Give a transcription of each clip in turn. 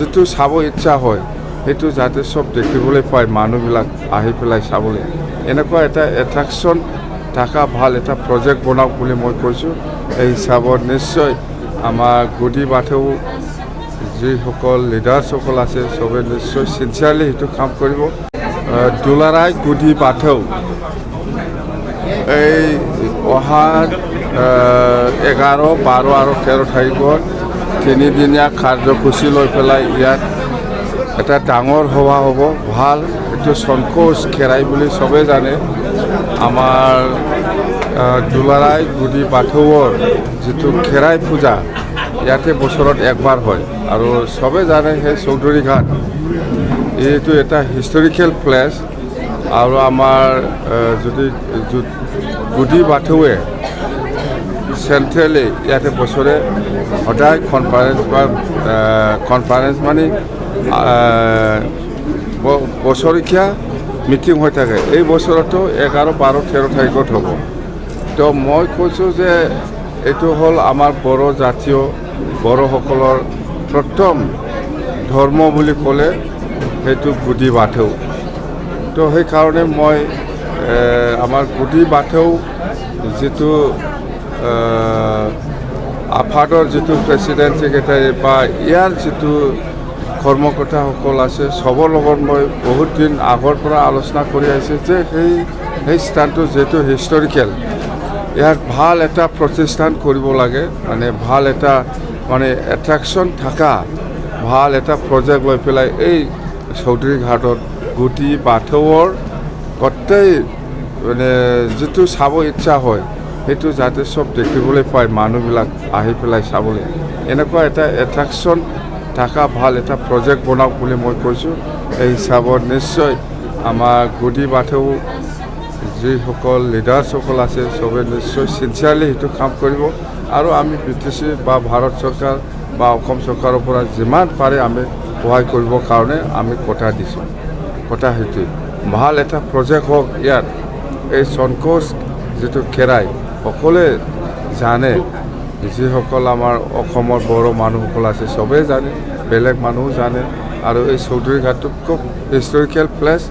যিটো চাব ইচ্ছা হয় সেইটো যাতে সব দেখিবলৈ পায় মানুহবিলাক আহি পেলাই চাবলৈ এনেকুৱা এটা এট্ৰাকশ্যন থকা ভাল এটা প্ৰজেক্ট বনাওক বুলি মই কৈছোঁ। এই হিচাপত নিশ্চয় আমাৰ গুদি বাথৌ যিসকল লিডাৰ্ছসকল আছে চবে নিশ্চয় চিনচিয়াৰলি সেইটো কাম কৰিব। দুলাৰাই গুদি বাথৌ এই অহা 11, 12 আৰু 13 তাৰিখত 3দিনীয়া কাৰ্যসূচী লৈ পেলাই ইয়াত এটা ডাঙৰ সভা হ'ব। ভাল এইটো সন্তোষ খেৰাই বুলি চবে জানে। আমাৰ দুলাৰাই গুদি বাথৌৰ যিটো খেৰাই পূজা ইয়াতে বছৰত একবাৰ হয় আৰু চবে জানে সেই চৌধুৰী ঘাট এইটো এটা হিষ্টৰিকেল প্লেচ আৰু আমাৰ যদি গুদি বাথৌৱে চেণ্ট্ৰেলি ইয়াতে বছৰে সদায় কনফাৰেঞ্চ মানে বছৰেকীয়া মিটিং হৈ থাকে। এই বছৰতো 11, 12, 13 তাৰিখত হ'ব। তো মই কৈছোঁ যে এইটো হ'ল আমাৰ বড়ো জাতীয় বড়োসকলৰ প্ৰথম ধৰ্ম বুলি ক'লে সেইটো গুদি বাথৌ। তো সেইকাৰণে মই আমাৰ গুদি বাথৌ যিটো আফাদৰ যিটো প্ৰেচিডেণ্ট ছেক্ৰেটাৰী বা ইয়াৰ যিটো কৰ্মকৰ্তাসকল আছে চবৰ লগত মই বহুত দিন আগৰ পৰা আলোচনা কৰি আহিছোঁ যে সেই স্থানটো যিহেতু হিষ্টৰিকেল ইয়াত ভাল এটা প্ৰতিষ্ঠান কৰিব লাগে, মানে ভাল এটা মানে এট্ৰাকশ্যন থকা ভাল এটা প্ৰজেক্ট লৈ পেলাই এই চৌধুৰী ঘাটত গুদি বাথৌৰ গোটেই মানে যিটো চাব ইচ্ছা হয় সেইটো যাতে সব দেখিবলৈ পায় মানুহবিলাক আহি পেলাই চাবলৈ এনেকুৱা এটা এট্ৰাকশ্যন থকা ভাল এটা প্ৰজেক্ট বনাওক বুলি মই কৈছোঁ। এই হিচাপত নিশ্চয় আমাৰ গুদি বাথৌ যিসকল লিডাৰ্ছসকল আছে চবে নিশ্চয় চিনচিয়াৰলি সেইটো কাম কৰিব আৰু আমি BTC বা ভাৰত চৰকাৰ বা অসম চৰকাৰৰ পৰা যিমান পাৰে আমি সহায় কৰিবৰ কাৰণে আমি কথা দিছোঁ। কথা সেইটোৱে ভাল এটা প্ৰজেক্ট হওক ইয়াত। এই সন্তোষ যিটো খেৰাই সকলোৱে জানে, যিসকল আমাৰ অসমৰ বড়ো মানুহসকল আছে চবেই জানে, বেলেগ মানুহো জানে আৰু এই চৌধুৰী ঘাটটো খুব হিষ্টৰিকেল প্লেচ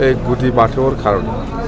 এই গুদি বাথৌৰ কাৰণে।